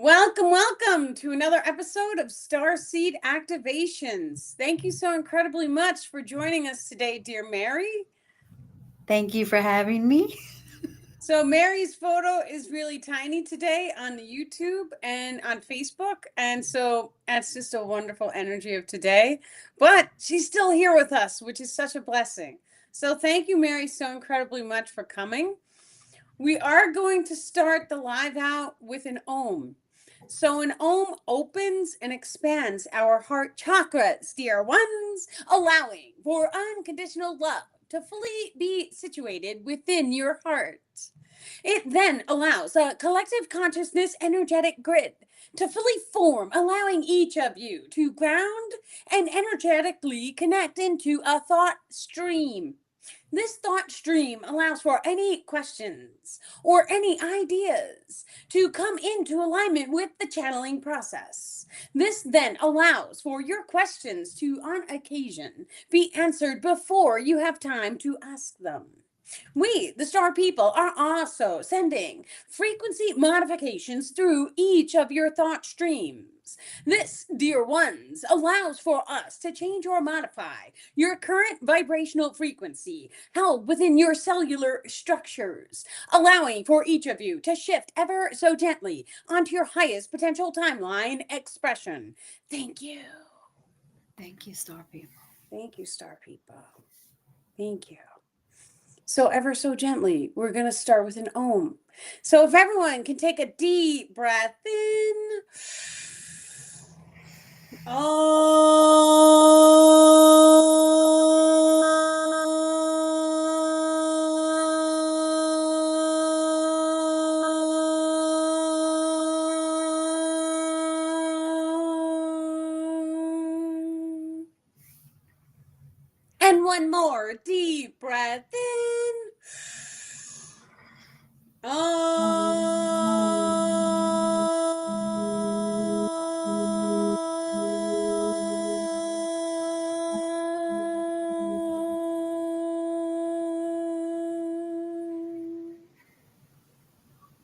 Welcome to another episode of Starseed Activations. Thank you so incredibly much for joining us today, dear Mary. Thank you for having me. So, Mary's photo is really tiny today on the YouTube and on Facebook. And so that's just a wonderful energy of today. But she's still here with us, which is such a blessing. So, thank you, Mary, so incredibly much for coming. We are going to start the live out with an Om. So an Om opens and expands our heart chakras, dear ones, allowing for unconditional love to fully be situated within your heart. It then allows a collective consciousness energetic grid to fully form, allowing each of you to ground and energetically connect into a thought stream. This thought stream allows for any questions or any ideas to come into alignment with the channeling process. This then allows for your questions to, on occasion, be answered before you have time to ask them. We, the star people, are also sending frequency modifications through each of your thought streams. This, dear ones, allows for us to change or modify your current vibrational frequency held within your cellular structures, allowing for each of you to shift ever so gently onto your highest potential timeline expression. Thank you. Thank you, Star People. Thank you, star people. Thank you. So, ever so gently, we're going to start with an Om. So, if everyone can take a deep breath in. And one more deep breath in.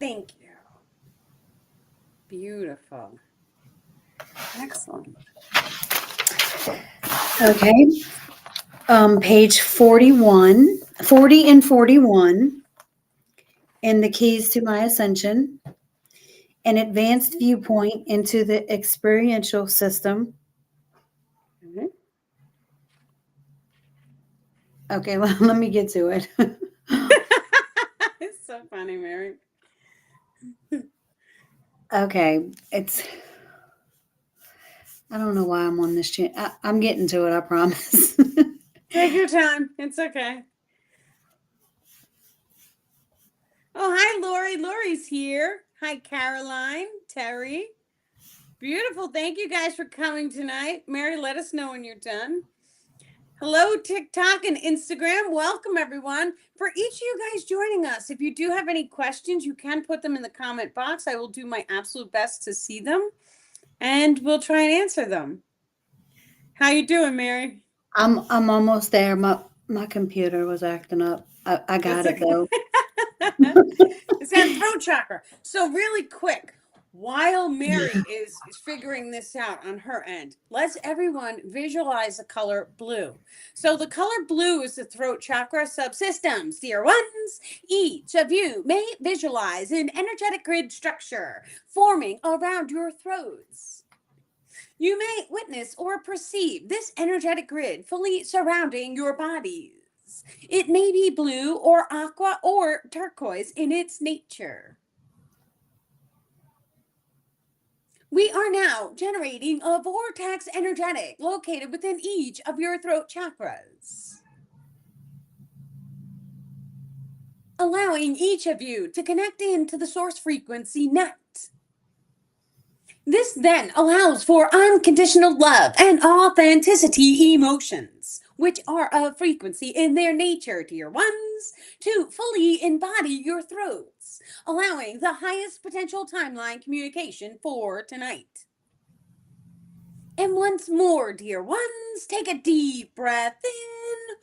Thank you. Beautiful. Excellent. Okay. Page 41, 40 and 41, in the keys to my ascension, an advanced viewpoint into the experiential system. Mhm. Okay, well, let me get to it. It's so funny, Mary. Okay, I don't know why I'm on this channel. I'm getting to it, I promise. Take your time. It's okay. Oh, hi, Lori. Lori's here. Hi, Caroline, Terry. Beautiful. Thank you guys for coming tonight. Mary, let us know when you're done. Hello, TikTok and Instagram. Welcome, everyone. For each of you guys joining us, if you do have any questions, you can put them in the comment box. I will do my absolute best to see them, and we'll try and answer them. How you doing, Mary? I'm almost there. My computer was acting up. I got That's it okay. though. It's that throat chakra. So really quick, while Mary is figuring this out on her end, let's everyone visualize the color blue. So the color blue is the throat chakra subsystems. Dear ones, each of you may visualize an energetic grid structure forming around your throats. You may witness or perceive this energetic grid fully surrounding your bodies. It may be blue or aqua or turquoise in its nature. We are now generating a vortex energetic located within each of your throat chakras, allowing each of you to connect into the source frequency net. This then allows for unconditional love and authenticity emotions, which are a frequency in their nature, dear ones, to fully embody your throats, allowing the highest potential timeline communication for tonight. And once more, dear ones, take a deep breath in.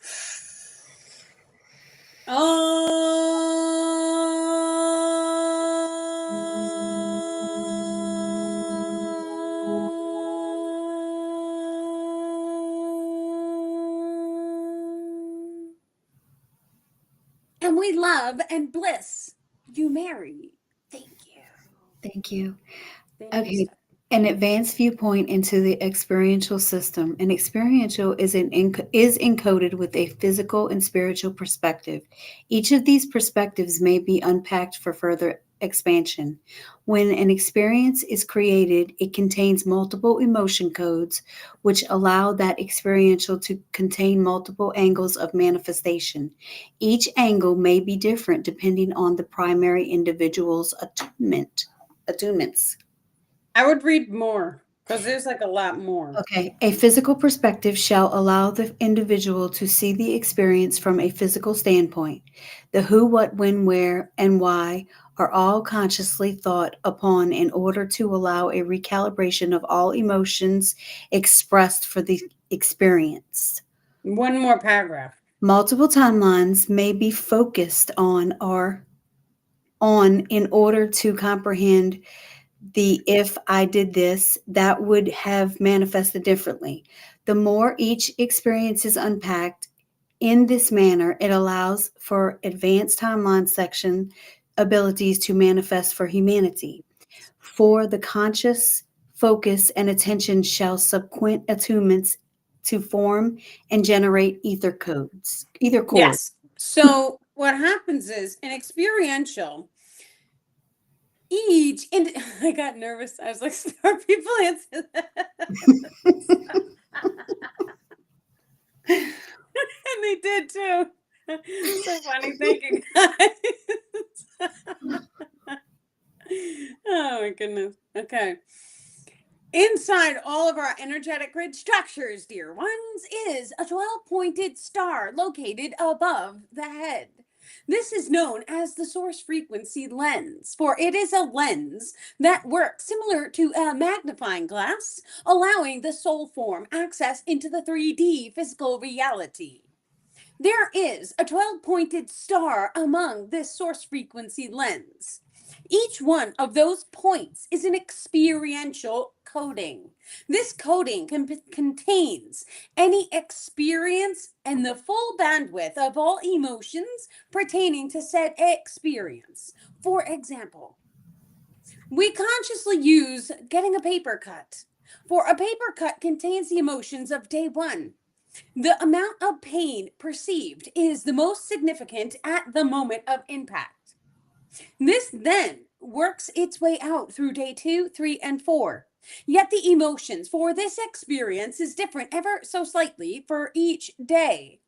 we love and bliss you, Mary. Thank you. Thank you. Thank you, Okay. Star. An advanced viewpoint into the experiential system. An experiential is encoded with a physical and spiritual perspective. Each of these perspectives may be unpacked for further expansion. When an experience is created, it contains multiple emotion codes, which allow that experiential to contain multiple angles of manifestation. Each angle may be different depending on the primary individual's attunements. I would read more because there's like a lot more. Okay, a physical perspective shall allow the individual to see the experience from a physical standpoint. The who, what, when, where, and why are all consciously thought upon in order to allow a recalibration of all emotions expressed for the experience. One more paragraph. Multiple timelines may be focused on in order to comprehend the if I did this, that would have manifested differently. The more each experience is unpacked in this manner, it allows for advanced timeline section abilities to manifest for humanity. For the conscious focus and attention shall subsequent attunements to form and generate either chord. Yes. So what happens is an experiential each and I got nervous. I was like, "Star people answer that," and they did too. So funny. Thank you guys. Oh my goodness. Okay. Inside all of our energetic grid structures, dear ones, is a 12 pointed star located above the head. This is known as the source frequency lens, for it is a lens that works similar to a magnifying glass, allowing the soul form access into the 3D physical reality. There is a 12 pointed star among this source frequency lens. Each one of those points is an experiential coding. This coding contains any experience and the full bandwidth of all emotions pertaining to said experience. For example, we consciously use getting a paper cut. For a paper cut contains the emotions of day one. The amount of pain perceived is the most significant at the moment of impact. This then works its way out through day 2, 3, and 4. Yet the emotions for this experience is different ever so slightly for each day.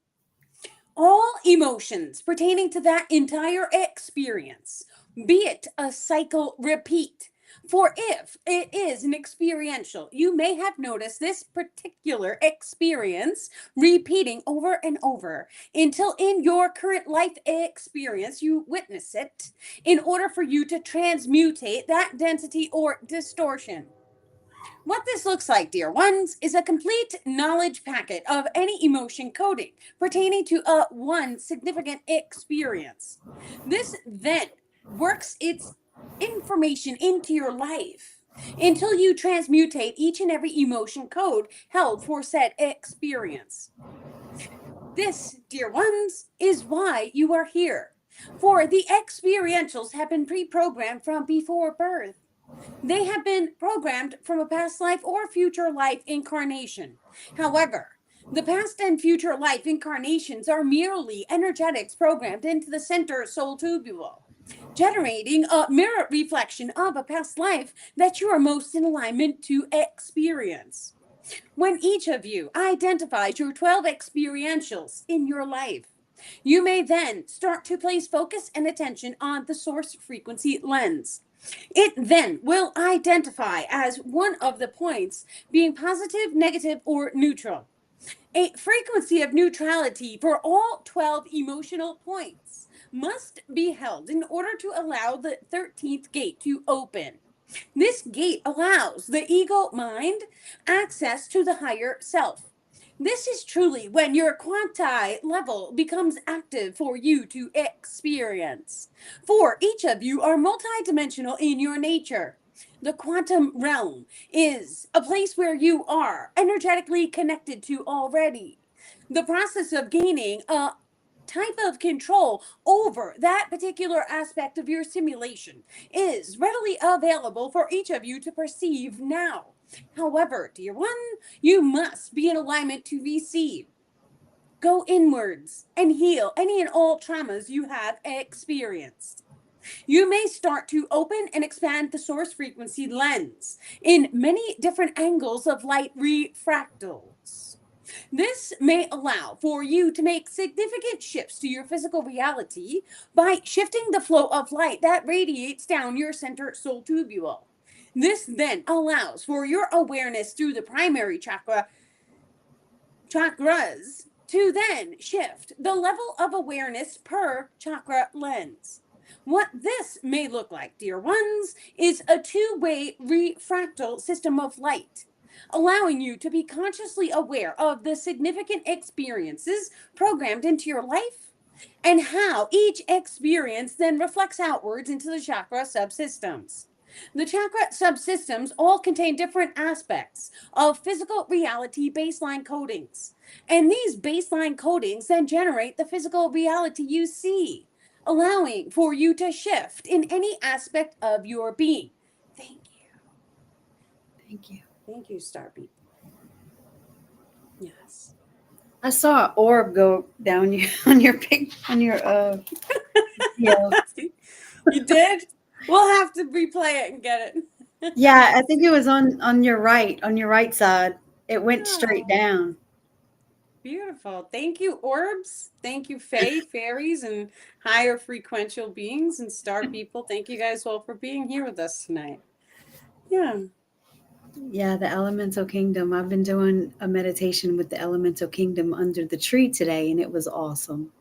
All emotions pertaining to that entire experience, be it a cycle repeat. For if it is an experiential, you may have noticed this particular experience repeating over and over until in your current life experience you witness it in order for you to transmutate that density or distortion. What this looks like, dear ones, is a complete knowledge packet of any emotion coding pertaining to a one significant experience. This then works its information into your life until you transmutate each and every emotion code held for said experience. This, dear ones, is why you are here. For the experientials have been pre programmed from before birth. They have been programmed from a past life or future life incarnation. However, the past and future life incarnations are merely energetics programmed into the center soul tubule, generating a mirror reflection of a past life that you are most in alignment to experience. When each of you identifies your 12 experientials in your life, you may then start to place focus and attention on the source frequency lens. It then will identify as one of the points being positive, negative, or neutral. A frequency of neutrality for all 12 emotional points must be held in order to allow the 13th gate to open. This gate allows the ego mind access to the higher self. This is truly when your quanti level becomes active for you to experience. For each of you are multidimensional in your nature. The quantum realm is a place where you are energetically connected to already. The process of gaining a type of control over that particular aspect of your simulation is readily available for each of you to perceive now. However, dear one, you must be in alignment to receive. Go inwards and heal any and all traumas you have experienced. You may start to open and expand the source frequency lens in many different angles of light refractals. This may allow for you to make significant shifts to your physical reality by shifting the flow of light that radiates down your center soul tubule. This then allows for your awareness through the primary chakras to then shift the level of awareness per chakra lens. What this may look like, dear ones, is a two-way refractal system of light, allowing you to be consciously aware of the significant experiences programmed into your life and how each experience then reflects outwards into the chakra subsystems. The chakra subsystems all contain different aspects of physical reality baseline codings. And these baseline codings then generate the physical reality you see, allowing for you to shift in any aspect of your being. Thank you. Thank you. Thank you, Star People. Yes. I saw an orb go down you on your pic on your yeah. You did? We'll have to replay it and get it. Yeah, I think it was on your right side. It went straight Oh. down. Beautiful. Thank you, orbs. Thank you, fae, fairies, and higher frequential beings and star people. Thank you guys all for being here with us tonight. Yeah. Yeah, the elemental kingdom. I've been doing a meditation with the elemental kingdom under the tree today, and it was awesome.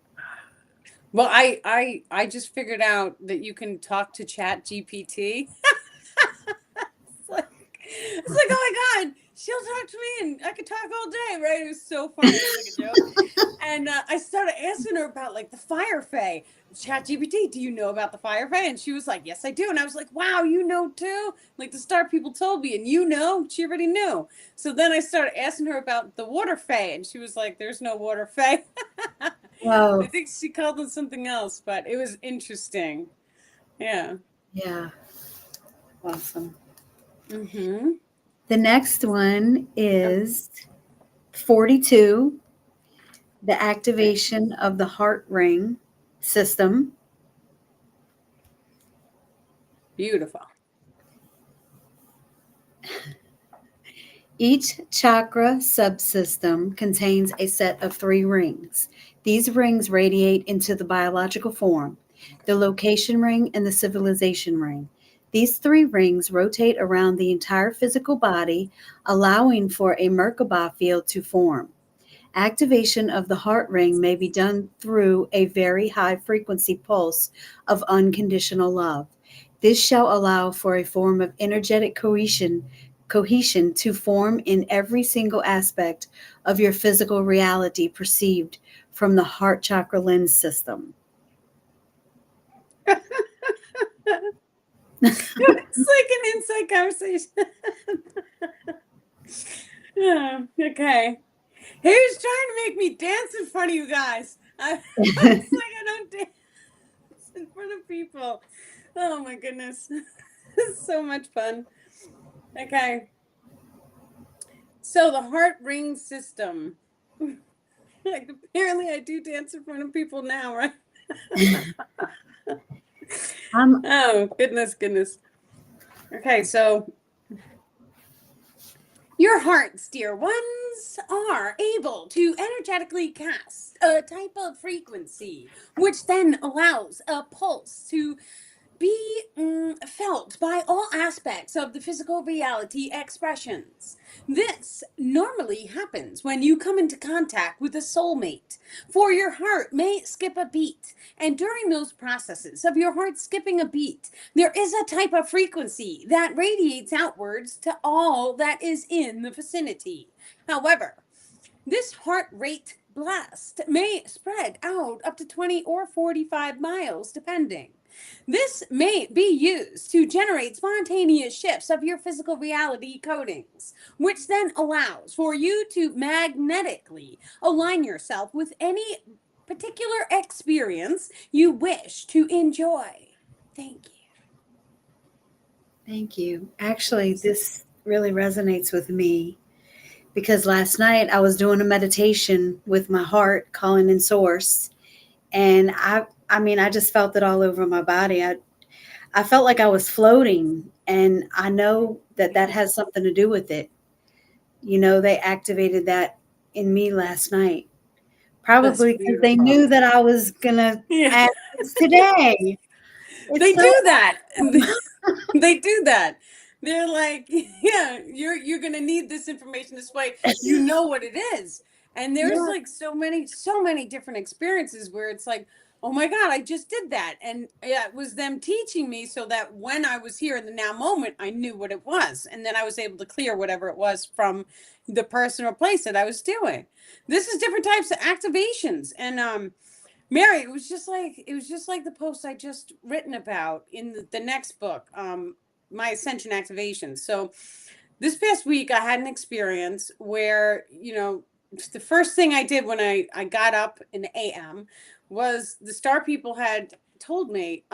Well, I just figured out that you can talk to Chat GPT. It's like, oh my God, she'll talk to me and I could talk all day, right? It was so funny. It was like a joke. And I started asking her about like the fire fae. Chat GPT, do you know about the fire fae? And she was like, yes, I do. And I was like, wow, you know too? Like the star people told me, and you know, she already knew. So then I started asking her about the water fae, and she was like, there's no water fae. I Whoa. think she called it something else, but it was interesting. Yeah. Yeah, awesome. Mm-hmm. The next one is 42, the Okay. activation of the heart ring system. Beautiful. Each chakra subsystem contains a set of 3 rings. These rings radiate into the biological form, the location ring and the civilization ring. These 3 rings rotate around the entire physical body, allowing for a Merkaba field to form. Activation of the heart ring may be done through a very high frequency pulse of unconditional love. This shall allow for a form of energetic cohesion to form in every single aspect of your physical reality perceived from the heart chakra lens system. It's like an inside conversation. Yeah, okay. Who's trying to make me dance in front of you guys? It's like I don't dance in front of people. Oh my goodness. It's so much fun. Okay. So the heart ring system. Like, apparently I do dance in front of people now, right? I'm Oh, goodness. Okay, so your hearts, dear ones, are able to energetically cast a type of frequency, which then allows a pulse to be felt by all aspects of the physical reality expressions. This normally happens when you come into contact with a soulmate, for your heart may skip a beat, and during those processes of your heart skipping a beat, there is a type of frequency that radiates outwards to all that is in the vicinity. However, this heart rate blast may spread out up to 20 or 45 miles, depending. This may be used to generate spontaneous shifts of your physical reality codings, which then allows for you to magnetically align yourself with any particular experience you wish to enjoy. Thank Thank you. Actually, this really resonates with me because last night I was doing a meditation with my heart, calling in source, and I mean, I just felt it all over my body. I felt like I was floating, and I know that that you. has something to do with it. You know, they activated that in me last night, That's probably because they beautiful. knew that I was gonna Yeah, ask this today. It's they so do that. awesome. They do that. They're like, yeah, you're gonna need this information this way. You know what it is. And there's Yeah, like so many different experiences where it's like, oh my God, I just did that. And yeah, it was them teaching me so that when I was here in the now moment, I knew what it was. And then I was able to clear whatever it was from the person or place that I was doing. This is different types of activations. And Mary, it was just like the post I just written about in the next book, my ascension activation. So this past week I had an experience where, the first thing I did when I got up in the AM was the star people had told me,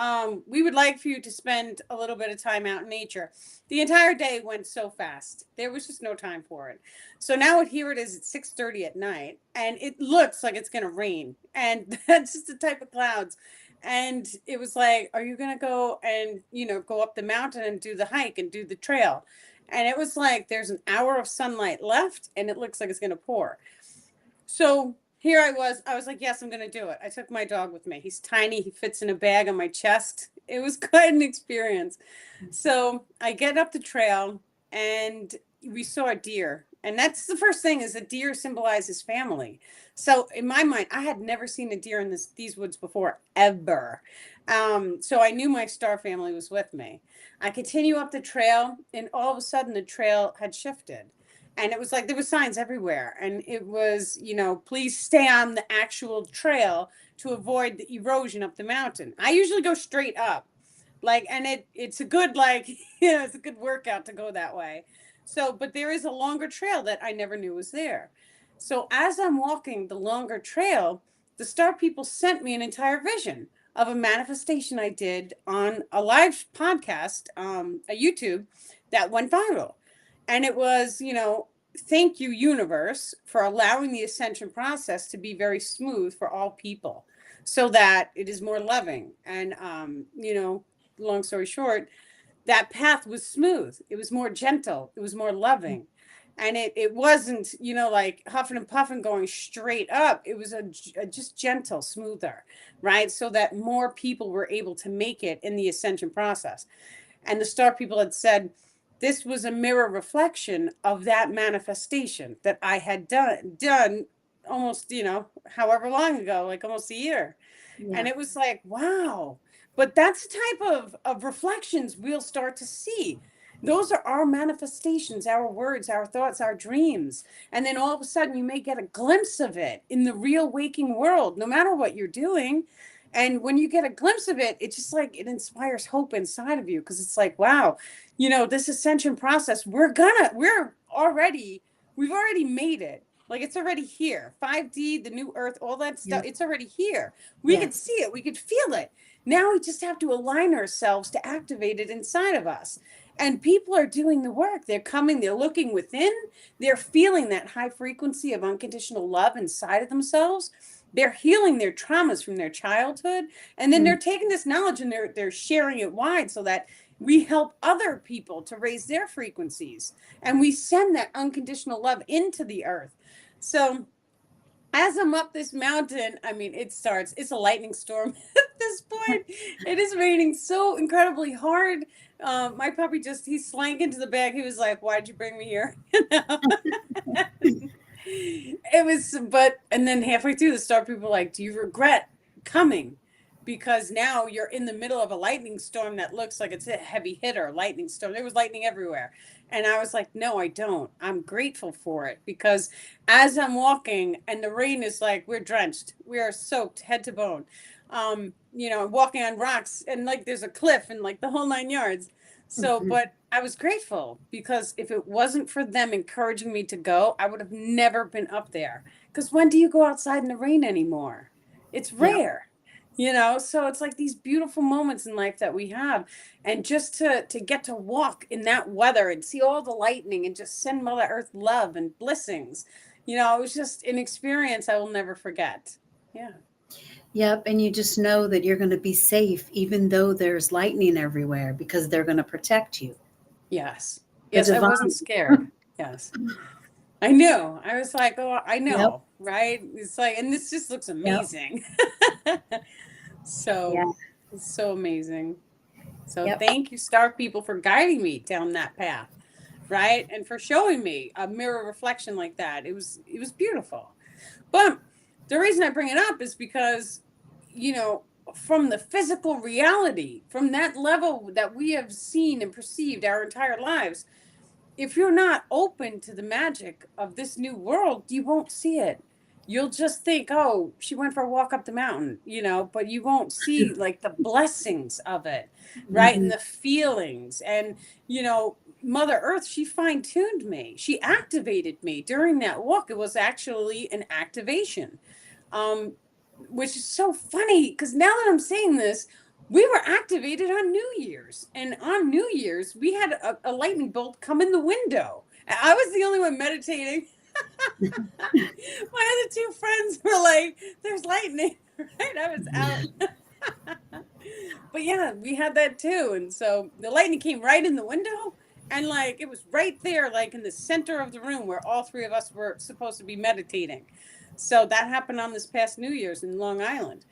we would like for you to spend a little bit of time out in nature. The entire day went so fast. There was just no time for it. So now here it is at 6:30 at night, and it looks like it's gonna rain. And that's just the type of clouds. And it was like, are you gonna go and go up the mountain and do the hike and do the trail? And it was like there's an hour of sunlight left, and it looks like it's gonna pour. So here I was like, yes, I'm gonna do it. I took my dog with me. He's tiny. He fits in a bag on my chest. It was quite an experience. So I get up the trail, and we saw a deer. And that's the first thing, is a deer symbolizes family. So in my mind, I had never seen a deer in these woods before, ever. So I knew my star family was with me. I continue up the trail, and all of a sudden the trail had shifted. And it was like there were signs everywhere. And it was, please stay on the actual trail to avoid the erosion up the mountain. I usually go straight up, like, and it's a good, like, it's a good workout to go that way. So but there is a longer trail that I never knew was there. So as I'm walking the longer trail, the star people sent me an entire vision of a manifestation I did on a live podcast, a YouTube, that went viral. And it was, thank you, universe, for allowing the ascension process to be very smooth for all people, so that it is more loving. And long story short, that path was smooth. It was more gentle. It was more loving. And it wasn't, like huffing and puffing going straight up. It was a just gentle, smoother, right? So that more people were able to make it in the ascension process. And the star people had said this was a mirror reflection of that manifestation that I had done almost, however long ago, like almost a year. yeah, And it was like, wow. But that's the type of reflections we'll start to see. Those are our manifestations, our words, our thoughts, our dreams. And then all of a sudden, you may get a glimpse of it in the real waking world, no matter what you're doing. And when you get a glimpse of it, it's just like it inspires hope inside of you, because it's like, wow, this ascension process, we've already made it. Like, it's already here. 5D, the new earth, all that yeah, stuff, it's already here. We yeah, could see it, we could feel it. Now we just have to align ourselves to activate it inside of us. And people are doing the work. They're coming, they're looking within, they're feeling that high frequency of unconditional love inside of themselves. They're healing their traumas from their childhood. And then mm, they're taking this knowledge and they're sharing it wide, so that we help other people to raise their frequencies. And we send that unconditional love into the earth. So as I'm up this mountain, I mean, it's a lightning storm at this point. It is raining so incredibly hard. My puppy he slank into the bag. He was like, why'd you bring me here? It was, and then halfway through, the star people were like, do you regret coming? Because now you're in the middle of a lightning storm that looks like it's a heavy hitter lightning storm. There was lightning everywhere. And I was like, no, I don't. I'm grateful for it, because as I'm walking and the rain is like, we're drenched, we are soaked head to bone. Walking on rocks, and like there's a cliff and like the whole 9 yards. So, mhm. but I was grateful, because if it wasn't for them encouraging me to go, I would have never been up there. Because when do you go outside in the rain anymore? It's Yep. rare, you know? So it's like these beautiful moments in life that we have. And just to get to walk in that weather and see all the lightning and just send Mother Earth love and blessings, you know, it was just an experience I will never forget. Yeah. Yep. And you just know that you're going to be safe, even though there's lightning everywhere, because they're going to protect you. Yes. The Yes, I wasn't divine. scared. Yes. I knew. I was like, oh, I Yep. know, right? It's like, and this just looks Yep. amazing. Yeah. So, it's so amazing. So Yep. thank you, Star People, for guiding me down that path, right? And for showing me a mirror reflection like that. It was beautiful. But the reason I bring it up is because, you know, from the physical reality, from that level that we have seen and perceived our entire lives, if you're not open to the magic of this new world, you won't see it. You'll just think, oh, she went for a walk up the mountain, you know, but you won't see like the blessings of it, right? And Hmm. the feelings. And, you know, Mother Earth, she fine tuned me. She activated me during that walk. It was actually an activation, um, which is so funny because now that I'm saying this, we were activated on New Year's, and on New Year's we had a lightning bolt come in the window. I was the only one meditating. My other two friends were like, "There's lightning," right? I was out. But yeah, we had that too, and so the lightning came right in the window, and like it was right there, like in the center of the room where all three of us were supposed to be meditating. So that happened on this past New Year's in Long Island.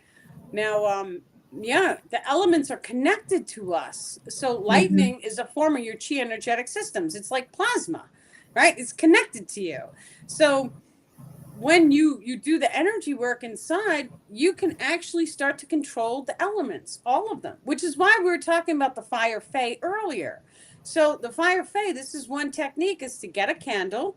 Now, yeah, the elements are connected to us. So Hmm. lightning is a form of your chi energetic systems. It's like plasma, right? It's connected to you. So when you do the energy work inside, you can actually start to control the elements, all of them, which is why we were talking about the fire fae earlier. So the fire fae, this is one technique, is to get a candle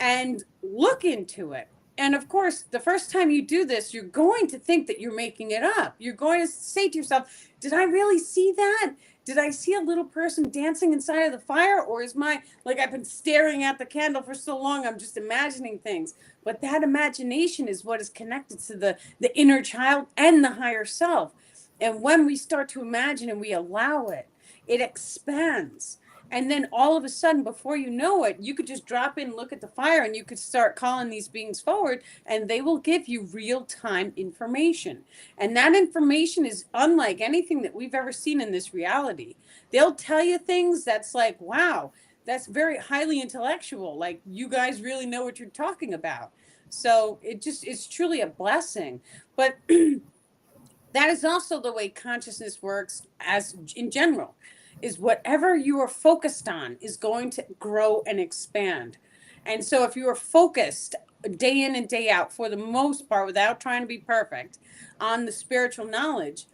and look into it. And of course, the first time you do this, you're going to think that you're making it up. You're going to say to yourself, did I really see that? Did I see a little person dancing inside of the fire? Or is my, like, I've been staring at the candle for so long, I'm just imagining things. But that imagination is what is connected to the inner child and the higher self. And when we start to imagine and we allow it, it expands. And then all of a sudden, before you know it, you could just drop in, look at the fire, and you could start calling these beings forward, and they will give you real time information. And that information is unlike anything that we've ever seen in this reality. They'll tell you things that's like, wow, that's very highly intellectual. Like, you guys really know what you're talking about. So it's truly a blessing. But that is also the way consciousness works as in general, is whatever you are focused on is going to grow and expand. And so if you are focused day in and day out, for the most part, without trying to be perfect, on the spiritual knowledge,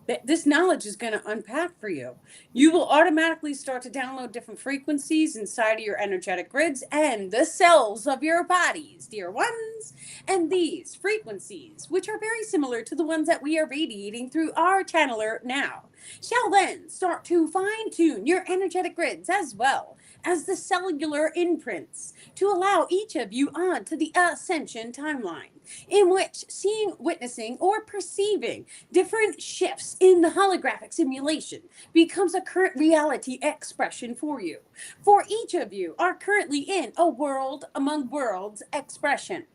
that this knowledge is going to unpack for you. You will automatically start to download different frequencies inside of your energetic grids and the cells of your bodies, dear ones. And these frequencies, which are very similar to the ones that we are radiating through our channeler now, shall then start to fine tune your energetic grids as well as the cellular imprints to allow each of you on to the ascension timeline, in which seeing, witnessing, or perceiving different shifts in the holographic simulation becomes a current reality expression for you. For each of you are currently in a world among worlds expression.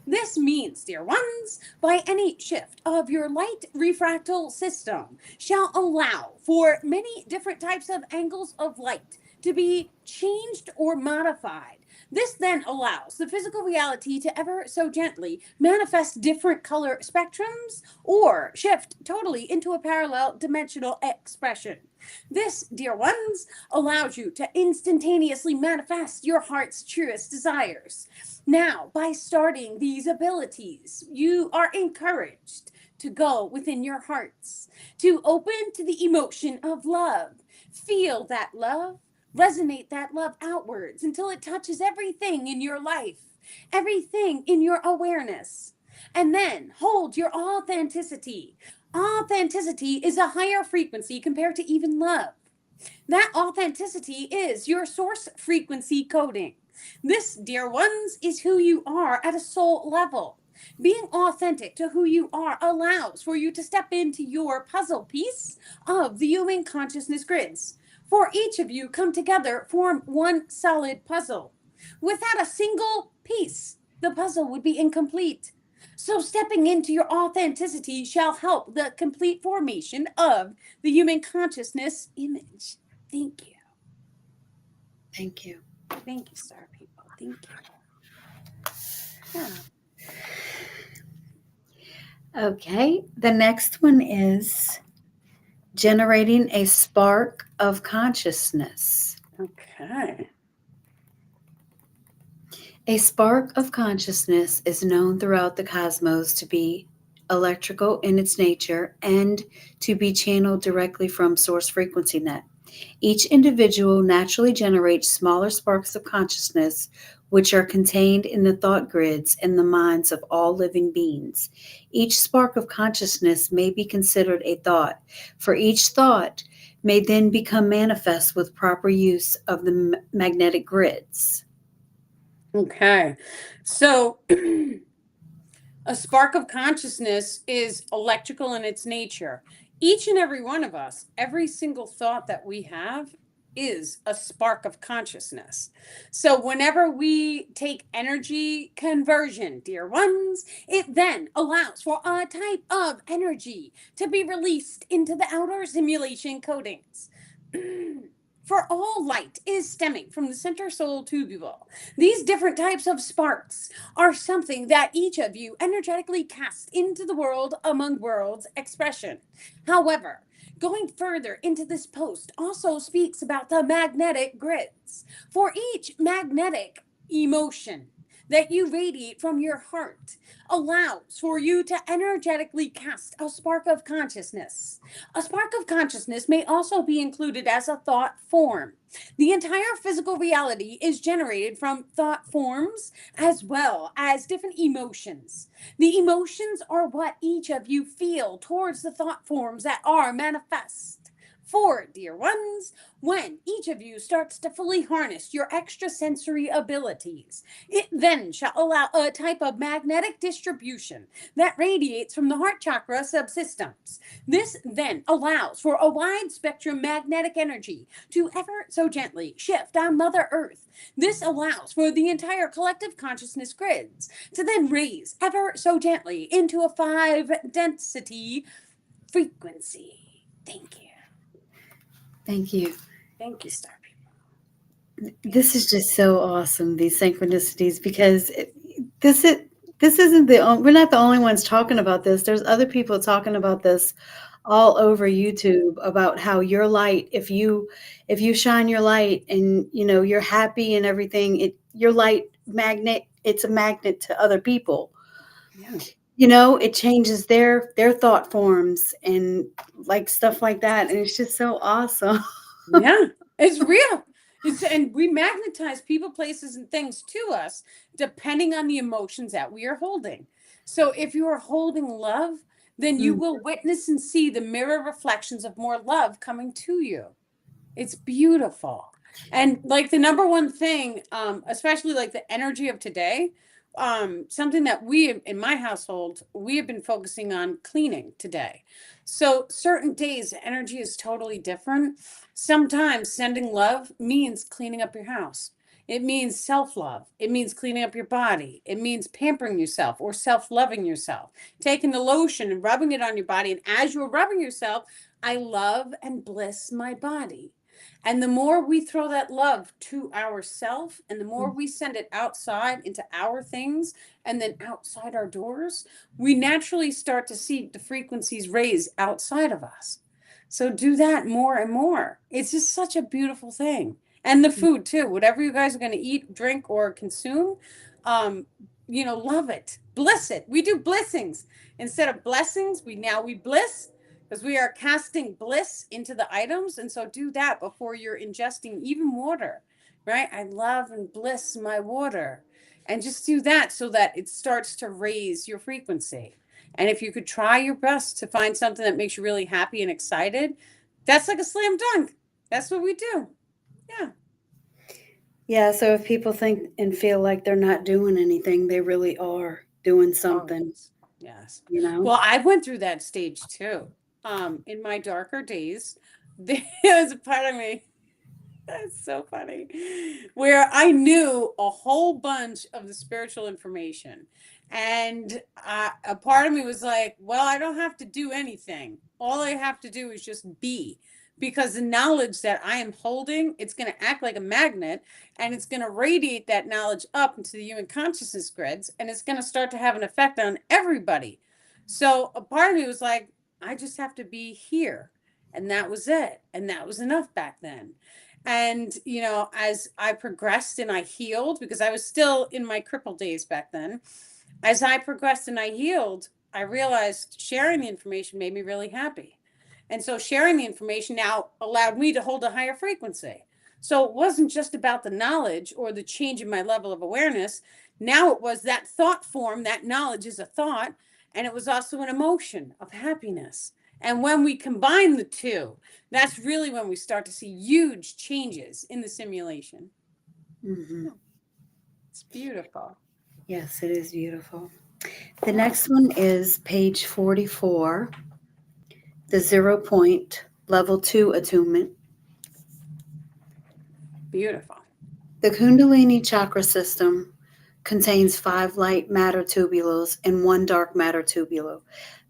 This means, dear ones, by any shift of your light refractal system shall allow for many different types of angles of light to be changed or modified. This then allows the physical reality to ever so gently manifest different color spectrums or shift totally into a parallel dimensional expression. This, dear ones, allows you to instantaneously manifest your heart's truest desires. Now, by starting these abilities, you are encouraged to go within your hearts, to open to the emotion of love. Feel that love, resonate that love outwards until it touches everything in your life, everything in your awareness. And then hold your authenticity. Authenticity is a higher frequency compared to even love. That authenticity is your source frequency coding. This, dear ones, is who you are at a soul level. Being authentic to who you are allows for you to step into your puzzle piece of the human consciousness grids. For each of you come together, form one solid puzzle. Without a single piece, the puzzle would be incomplete. So, stepping into your authenticity shall help the complete formation of the human consciousness image. Thank you. Thank you. Thank you, star people. Thank you. Yeah. Okay. The next one is generating a spark of consciousness. Okay. A spark of consciousness is known throughout the cosmos to be electrical in its nature and to be channeled directly from source frequency net. Each individual naturally generates smaller sparks of consciousness, which are contained in the thought grids and the minds of all living beings. Each spark of consciousness may be considered a thought, for each thought may then become manifest with proper use of the magnetic grids. Okay. So, a spark of consciousness is electrical in its nature. Each and every one of us, every single thought that we have is a spark of consciousness. So, whenever we take energy conversion, dear ones, it then allows for a type of energy to be released into the outer simulation codings. For all light is stemming from the center soul tubule. These different types of sparks are something that each of you energetically cast into the world among worlds expression. However, going further into this post also speaks about the magnetic grids. For each magnetic emotion that you radiate from your heart allows for you to energetically cast a spark of consciousness. A spark of consciousness may also be included as a thought form. The entire physical reality is generated from thought forms as well as different emotions. The emotions are what each of you feel towards the thought forms that are manifest. For, dear ones, when each of you starts to fully harness your extrasensory abilities, it then shall allow a type of magnetic distribution that radiates from the heart chakra subsystems. This then allows for a wide spectrum magnetic energy to ever so gently shift on Mother Earth. This allows for the entire collective consciousness grids to then raise ever so gently into a 5 density frequency. Thank you. Thank you. Thank you, Star People. This is just so awesome, these synchronicities, because this is this isn't we're not the only ones talking about this. There's other people talking about this all over YouTube about how your light, if you shine your light and you're happy and everything, your light magnet, it's a magnet to other people. Yeah. It changes their thought forms and like stuff like that, and it's just so awesome. Yeah, it's real. And we magnetize people, places, and things to us depending on the emotions that we are holding. So if you are holding love, then you Mm, will witness and see the mirror reflections of more love coming to you. It's beautiful. And like the number one thing, especially like the energy of today, something that we in my household, we have been focusing on cleaning today. So certain days the energy is totally different. Sometimes sending love means cleaning up your house. It means self-love. It means cleaning up your body. It means pampering yourself or self-loving yourself. Taking the lotion and rubbing it on your body. And as you're rubbing yourself, I love and bliss my body. And the more we throw that love to ourself and the more mm, we send it outside into our things and then outside our doors, we naturally start to see the frequencies raise outside of us. So do that more and more. It's just such a beautiful thing. And the mm. food too, whatever you guys are going to eat, drink, or consume, um, love it, bliss it. We do blessings instead of blessings. We bliss because we are casting bliss into the items. And so do that before you're ingesting even water, right? I love and bliss my water. And just do that so that it starts to raise your frequency. And if you could try your best to find something that makes you really happy and excited, that's like a slam dunk. That's what we do. Yeah. Yeah, so if people think and feel like they're not doing anything, they really are. doing Oh, something, yes. Yes. you know? Well, I went through that stage too. In my darker days, there was a part of me. That's so funny. Where I knew a whole bunch of the spiritual information. And a part of me was like, well, I don't have to do anything. All I have to do is just be. Because the knowledge that I am holding, it's going to act like a magnet and it's going to radiate that knowledge up into the human consciousness grids and it's going to start to have an effect on everybody. So a part of me was like, I just have to be here. And that was it. And that was enough back then. And, as I progressed and I healed, because I was still in my cripple days back then, as I progressed and I healed, I realized sharing the information made me really happy. And so sharing the information now allowed me to hold a higher frequency. So it wasn't just about the knowledge or the change in my level of awareness. Now it was that thought form, that knowledge is a thought, and it was also an emotion of happiness. And when we combine the two, that's really when we start to see huge changes in the simulation. Hmm. It's beautiful. Yes, it is beautiful. The next one is page 44, the 0 point level 2 attunement. Beautiful. The Kundalini chakra system contains 5 light matter tubules and 1 dark matter tubulo.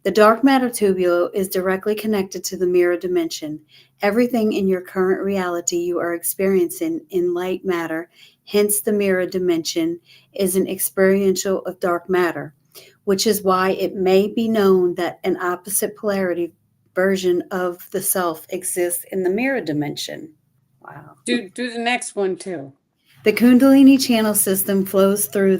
The dark matter tubulo is directly connected to the mirror dimension. Everything in your current reality you are experiencing in light matter, hence the mirror dimension, is an experiential of dark matter, which is why it may be known that an opposite polarity version of the self exists in the mirror dimension. Wow. Do the next one too. The Kundalini channel system flows through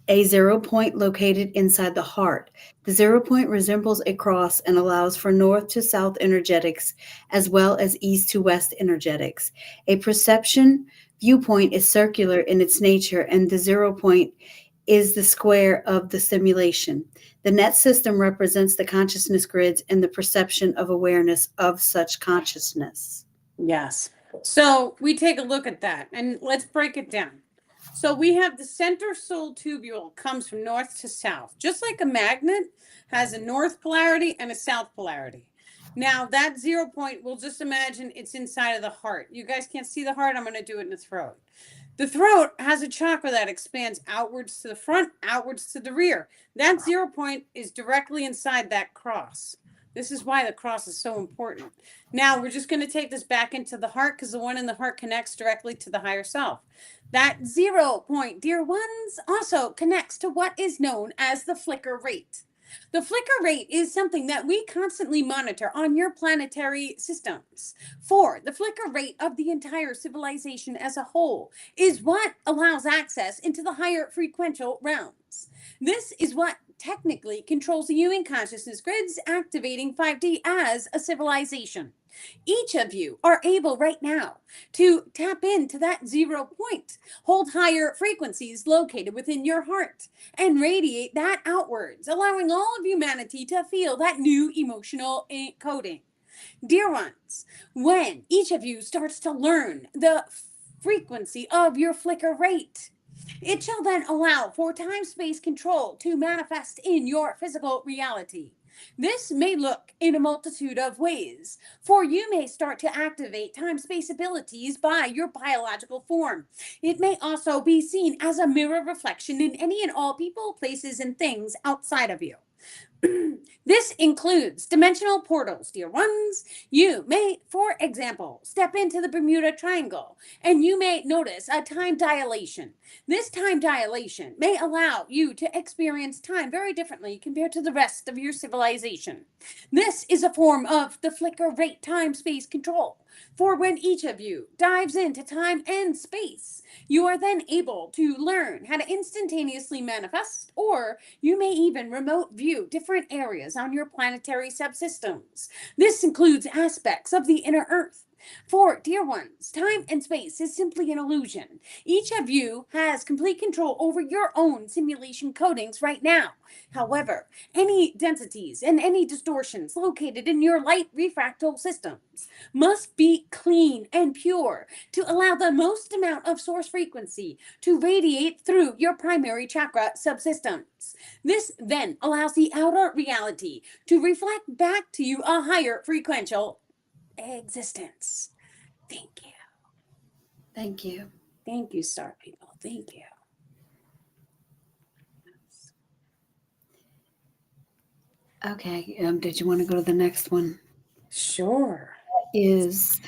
a 0 point located inside the heart. The 0 point resembles a cross and allows for north to south energetics as well as east to west energetics. A perception viewpoint is circular in its nature, and the 0 point is the square of the simulation. The net system represents the consciousness grids and the perception of awareness of such consciousness. Yes. So we take a look at that and let's break it down. So we have the center soul tubule comes from north to south, just like a magnet has a north polarity and a south polarity. Now that 0 point, we'll just imagine it's inside of the heart. You guys can't see the heart. I'm going to do it in the throat. The throat has a chakra that expands outwards to the front, outwards to the rear. That 0 point is directly inside that cross. This is why the cross is so important. Now we're just going to take this back into the heart because the one in the heart connects directly to the higher self. That 0 point, dear ones, also connects to what is known as the flicker rate. The flicker rate is something that we constantly monitor on your planetary systems. For the flicker rate of the entire civilization as a whole is what allows access into the higher frequential realms. This is what technically controls the human consciousness grids, activating 5D as a civilization. Each of you are able right now to tap into that 0 point, hold higher frequencies located within your heart, and radiate that outwards, allowing all of humanity to feel that new emotional coding. Dear ones, when each of you starts to learn the frequency of your flicker rate, it shall then allow for time space control to manifest in your physical reality. This may look in a multitude of ways, for you may start to activate time space abilities by your biological form. It may also be seen as a mirror reflection in any and all people, places, and things outside of you. This includes dimensional portals, dear ones. You may, for example, step into the Bermuda Triangle and you may notice a time dilation. This time dilation may allow you to experience time very differently compared to the rest of your civilization. This is a form of the flicker rate time space control. For when each of you dives into time and space, you are then able to learn how to instantaneously manifest, or you may even remote view different areas on your planetary subsystems. This includes aspects of the inner Earth, For dear ones, time and space is simply an illusion. Each of you has complete control over your own simulation codings right now. However, any densities and any distortions located in your light refractal systems must be clean and pure to allow the most amount of source frequency to radiate through your primary chakra subsystems. This then allows the outer reality to reflect back to you a higher frequential existence. Thank you. Thank you. Thank you, star people. Thank you. Okay. Did you want to go to the next one? Sure. Is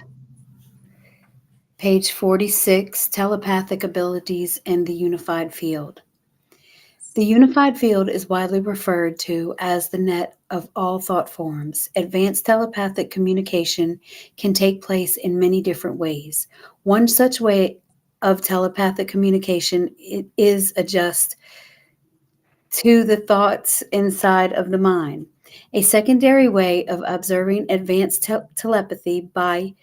page 46, telepathic abilities and the unified field. The unified field is widely referred to as the net of all thought forms. Advanced telepathic communication can take place in many different ways. One such way of telepathic communication is adjust to the thoughts inside of the mind. A secondary way of observing advanced telepathy by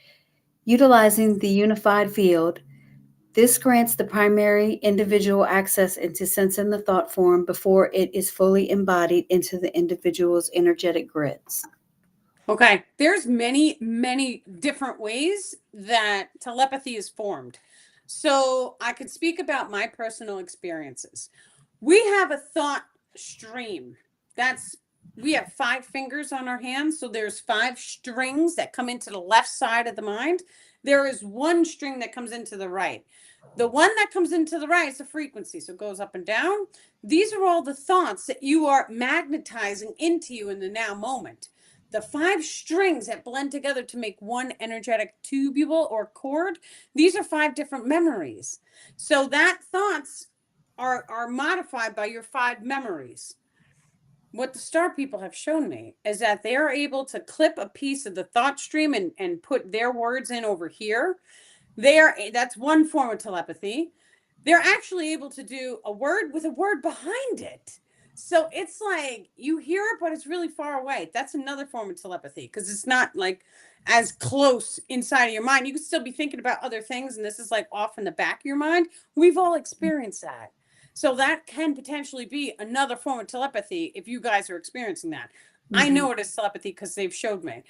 utilizing the unified field. This grants the primary individual access into sensing the thought form before it is fully embodied into the individual's energetic grids. Okay. There's many different ways that telepathy is formed. So I could speak about my personal experiences. We have a thought stream. That's we have 5 fingers on our hands, so there's 5 strings that come into the left side of the mind. There is one string that comes into the right. The one that comes into the right is the frequency, so it goes up and down. These are all the thoughts that you are magnetizing into you in the now moment. The 5 strings that blend together to make one energetic tubule or cord, these are 5 different memories. So that thoughts are modified by your 5 memories. What the star people have shown me is that they are able to clip a piece of the thought stream and put their words in over here. That's one form of telepathy. They're actually able to do a word with a word behind it. So it's like you hear it, but it's really far away. That's another form of telepathy because it's not like as close inside of your mind. You can still be thinking about other things, and this is like off in the back of your mind. We've all experienced that. So that can potentially be another form of telepathy if you guys are experiencing that. I Mhm. know it is telepathy because they've showed me.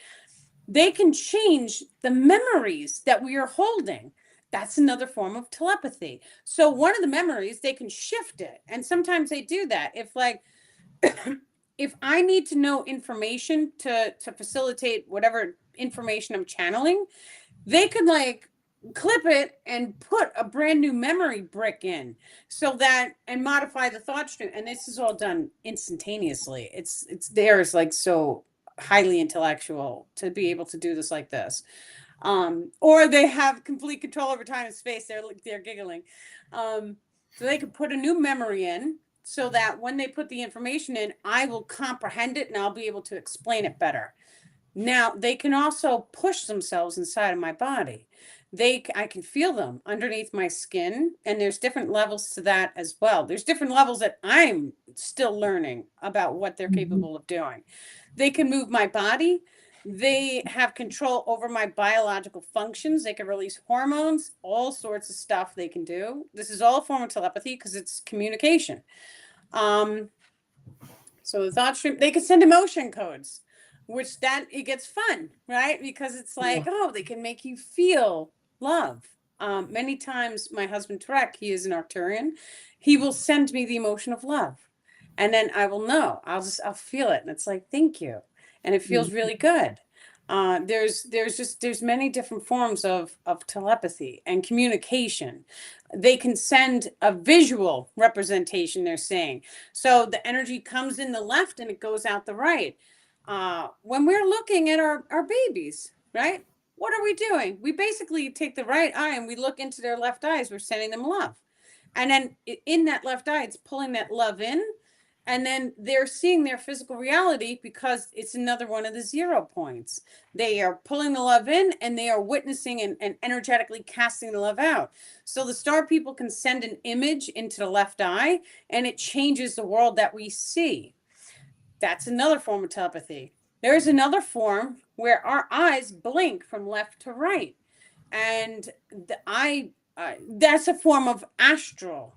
They can change the memories that we are holding. That's another form of telepathy. So one of the memories, they can shift it. And sometimes they do that. If like if I need to know information to facilitate whatever information I'm channeling, they could like clip it and put a brand new memory brick in so that and modify the thought stream, and this is all done instantaneously. It's theirs like so highly intellectual to be able to do this like this. Or they have complete control over time and space. They're giggling. So they could put a new memory in so that when they put the information in, I will comprehend it and I'll be able to explain it better. Now they can also push themselves inside of my body. I can feel them underneath my skin, and there's different levels to that as well. There's different levels that I'm still learning about what they're Mhm. capable of doing. They can move my body. They have control over my biological functions. They can release hormones, all sorts of stuff they can do. This is all a form of telepathy because it's communication. Um, so the thought stream, they could send emotion codes, which that it gets fun, right? Because it's like, Yeah. oh, they can make you feel love. Many times, my husband Trek, he is an Arcturian, he will send me the emotion of love, and then I will know. I'll feel it, and it's like, thank you, and it feels Mhm. really good. There's many different forms of telepathy and communication. They can send a visual representation. They're saying so the energy comes in the left and it goes out the right. When we're looking at our babies, right? What are we doing? We basically take the right eye and we look into their left eyes. We're sending them love. And then in that left eye, it's pulling that love in. And then they're seeing their physical reality because it's another one of the 0 points. They are pulling the love in and they are witnessing and energetically casting the love out. So the star people can send an image into the left eye and it changes the world that we see. That's another form of telepathy. There's another form where our eyes blink from left to right. And that's a form of astral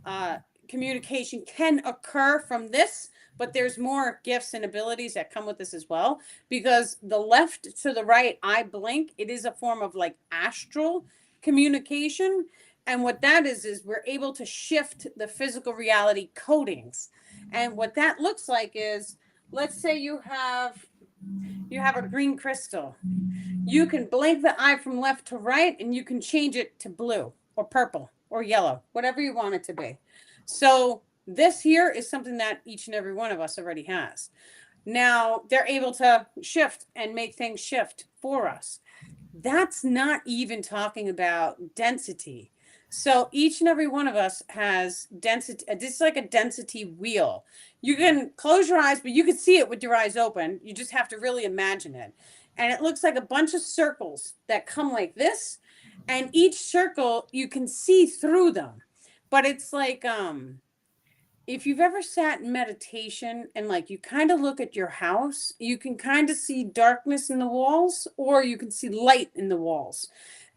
uh, communication can occur from this, but there's more gifts and abilities that come with this as well, because the left to the right eye blink, it is a form of like astral communication. And what that is we're able to shift the physical reality codings. And what that looks like is, let's say you have a green crystal. You can blink the eye from left to right and you can change it to blue or purple or yellow, whatever you want it to be. So this here is something that each and every one of us already has. Now they're able to shift and make things shift for us. That's not even talking about density. So each and every one of us has density. This is like a density wheel. You can close your eyes, but you can see it with your eyes open. You just have to really imagine it. And it looks like a bunch of circles that come like this. And each circle, you can see through them. But it's like if you've ever sat in meditation and like you kind of look at your house, you can kind of see darkness in the walls or you can see light in the walls.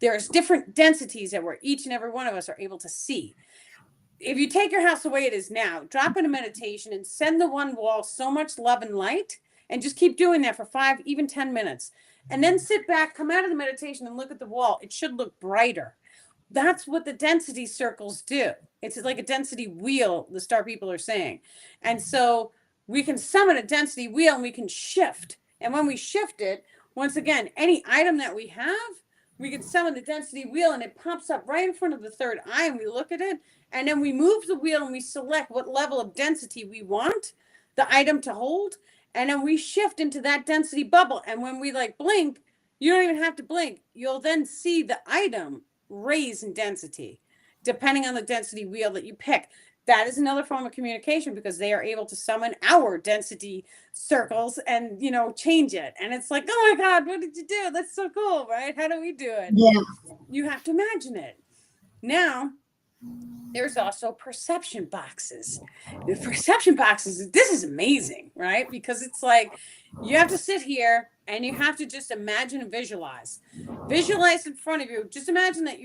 There's different densities that we're each and every one of us are able to see. If you take your house the way it is now, drop in a meditation and send the one wall so much love and light, and just keep doing that for 5, even 10 minutes. And then sit back, come out of the meditation and look at the wall. It should look brighter. That's what the density circles do. It's like a density wheel, the star people are saying. And so we can summon a density wheel and we can shift. And when we shift it, once again, any item that we have, we can summon the density wheel and it pops up right in front of the third eye and we look at it. And then we move the wheel and we select what level of density we want the item to hold. And then we shift into that density bubble. And when we like blink, you don't even have to blink. You'll then see the item raise in density, depending on the density wheel that you pick. That is another form of communication because they are able to summon our density circles and change it. And it's like, oh my God, what did you do? That's so cool, right? How do we do it? Yeah. You have to imagine it. Now, there's also perception boxes. The perception boxes, this is amazing, right? Because it's like you have to sit here and you have to just imagine and visualize. Visualize in front of you. Just imagine that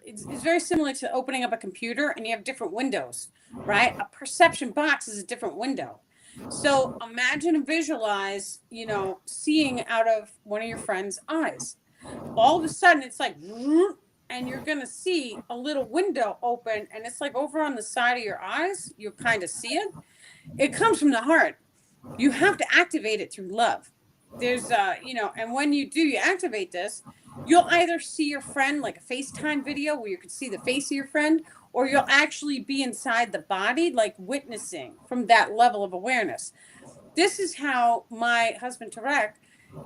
it's very similar to opening up a computer and you have different windows, right? A perception box is a different window. So imagine and visualize, seeing out of one of your friend's eyes. All of a sudden, it's like, and you're going to see a little window open and it's like over on the side of your eyes. You'll kind of see it. It comes from the heart. You have to activate it through love. There's, and when you activate this, you'll either see your friend like a FaceTime video where you can see the face of your friend, or you'll actually be inside the body, like witnessing from that level of awareness. This is how my husband Tarek,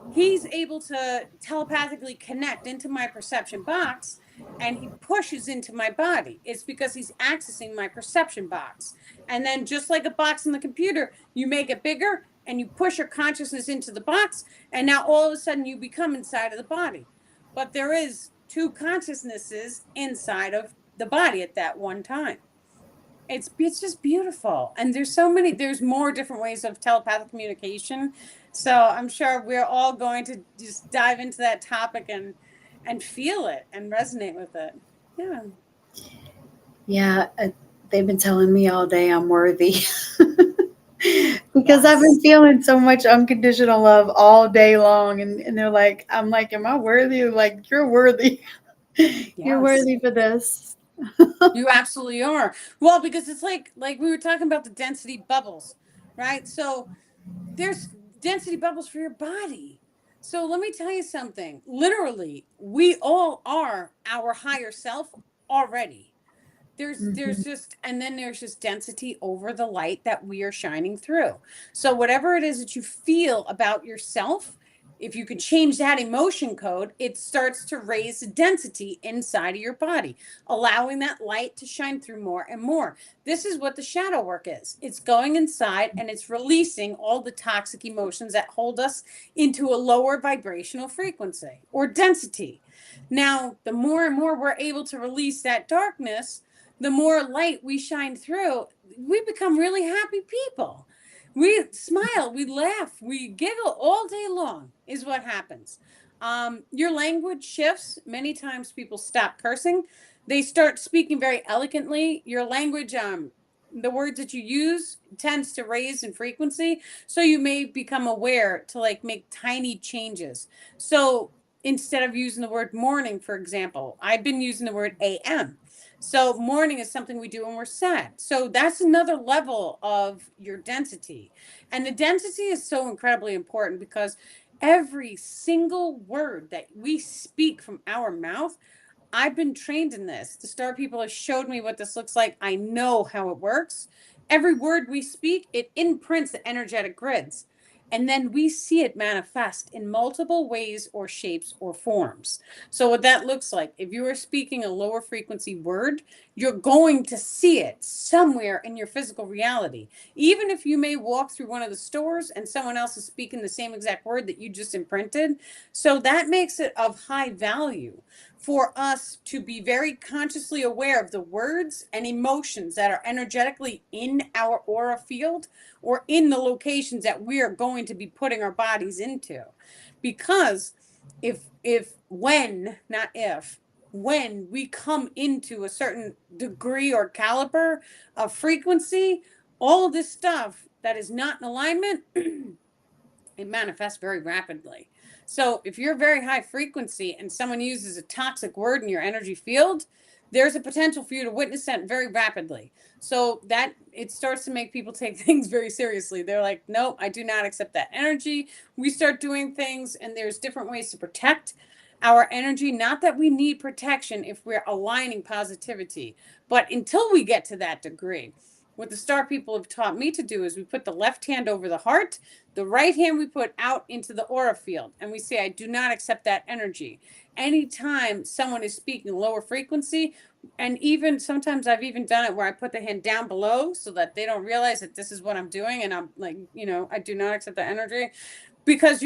he's able to telepathically connect into my perception box and he pushes into my body. It's because he's accessing my perception box. And then just like a box in the computer, you make it bigger and you push your consciousness into the box and now all of a sudden you become inside of the body. But there is two consciousnesses inside of the body at that one time. It's just beautiful. And there's more different ways of telepathic communication. So I'm sure we're all going to just dive into that topic and feel it and resonate with it. Yeah. Yeah, they've been telling me all day I'm worthy because I've Yes. been feeling so much unconditional love all day long. And they're like, I'm like, am I worthy? Like, you're worthy. You're Yes. worthy for this. You absolutely are. Well, because it's like we were talking about the density bubbles, right? So there's density bubbles for your body. So let me tell you something. Literally, we all are our higher self already. There's Mhm. just, and then there's just density over the light that we are shining through. So whatever it is that you feel about yourself, if you can change that emotion code, it starts to raise the density inside of your body, allowing that light to shine through more and more. This is what the shadow work is. It's going inside and it's releasing all the toxic emotions that hold us into a lower vibrational frequency or density. Now, the more and more we're able to release that darkness, the more light we shine through, we become really happy people. We smile, we laugh, we giggle all day long, is what happens. Your language shifts. Many times people stop cursing, they start speaking very elegantly. Your language, the words that you use tends to raise in frequency. So you may become aware to like make tiny changes. So instead of using the word morning, for example, I've been using the word AM. So morning is something we do when we're sad. So that's another level of your density. And the density is so incredibly important because every single word that we speak from our mouth, I've been trained in this. The star people have showed me what this looks like. I know how it works. Every word we speak, it imprints the energetic grids. And then we see it manifest in multiple ways or shapes or forms. So, what that looks like, if you are speaking a lower frequency word, you're going to see it somewhere in your physical reality. Even if you may walk through one of the stores and someone else is speaking the same exact word that you just imprinted. So, that makes it of high value for us to be very consciously aware of the words and emotions that are energetically in our aura field or in the locations that we are going to be putting our bodies into. Because if when, not if, when we come into a certain degree or caliber of frequency, all of this stuff that is not in alignment, it manifests very rapidly. So if you're very high frequency and someone uses a toxic word in your energy field, there's a potential for you to witness that very rapidly. So that it starts to make people take things very seriously. They're like, nope, I do not accept that energy. We start doing things, and there's different ways to protect our energy. Not that we need protection if we're aligning positivity, but until we get to that degree, what the star people have taught me to do is we put the left hand over the heart, the right hand we put out into the aura field, and we say, I do not accept that energy. Anytime someone is speaking lower frequency, and even sometimes I've even done it where I put the hand down below so that they don't realize that this is what I'm doing, and I'm like, I do not accept that energy, because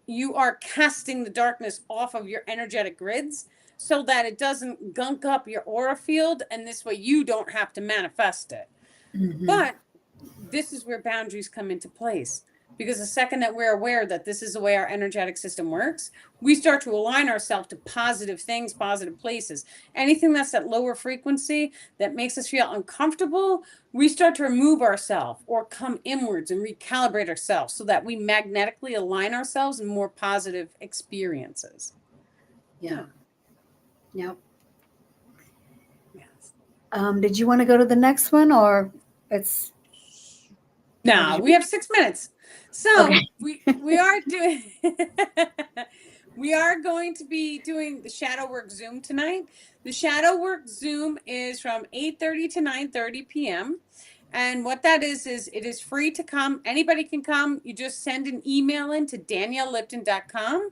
you are casting the darkness off of your energetic grids so that it doesn't gunk up your aura field, and this way you don't have to manifest it. Mm-hmm. But this is where boundaries come into place. Because the second that we're aware that this is the way our energetic system works, we start to align ourselves to positive things, positive places. Anything that's at lower frequency that makes us feel uncomfortable, we start to remove ourselves or come inwards and recalibrate ourselves so that we magnetically align ourselves in more positive experiences. Yeah. Yeah. Yep. Yes. Did you want to go to the next one, or it's or did Now you? we have 6 minutes. Okay. So we are doing we are going to be doing the shadow work Zoom tonight. The shadow work Zoom is from 8:30 to 9:30 p.m. And what that is it is free to come. Anybody can come. You just send an email in to daniellelipton.com,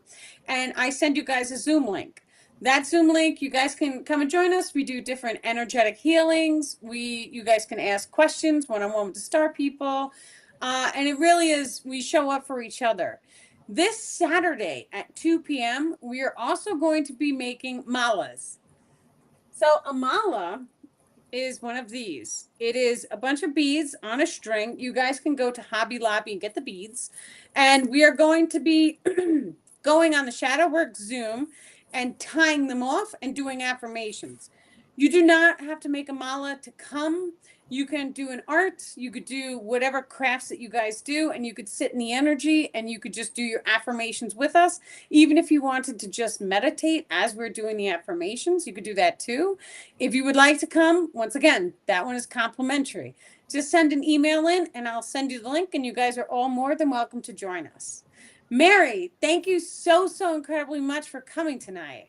and I send you guys a Zoom link. That Zoom link, you guys can come and join us. We do different energetic healings. You guys can ask questions one-on-one with the star people. And it really is, we show up for each other. This Saturday at 2 p.m., we are also going to be making malas. So a mala is one of these. It is a bunch of beads on a string. You guys can go to Hobby Lobby and get the beads. And we are going to be going on the Shadow Work Zoom and tying them off and doing affirmations. You do not have to make a mala to come. You can do an art, you could do whatever crafts that you guys do, and you could sit in the energy and you could just do your affirmations with us. Even if you wanted to just meditate as we're doing the affirmations, you could do that too. If you would like to come, once again, that one is complimentary. Just send an email in and I'll send you the link, and you guys are all more than welcome to join us. Mary, thank you so, so incredibly much for coming tonight.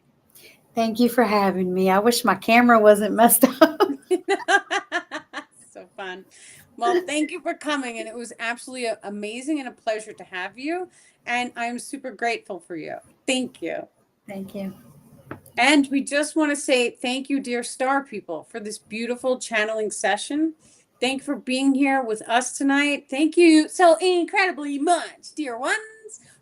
Thank you for having me. I wish my camera wasn't messed up. So fun. Well, thank you for coming, and it was absolutely amazing and a pleasure to have you. And I'm super grateful for you. Thank you. Thank you. And we just want to say thank you, dear star people, for this beautiful channeling session. Thank you for being here with us tonight. Thank you so incredibly much, dear ones,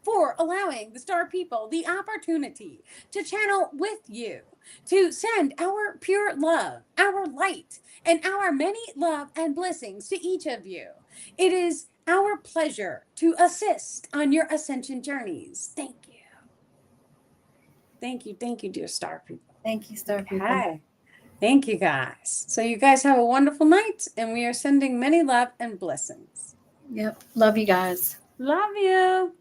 for allowing the star people the opportunity to channel with you, to send our pure love, our light, and our many love and blessings to each of you. It is our pleasure to assist on your ascension journeys. Thank you. Thank you, dear star people. Thank you, star people. Okay. Thank you, guys. So you guys have a wonderful night, and we are sending many love and blessings. Yep. Love you guys. Love you.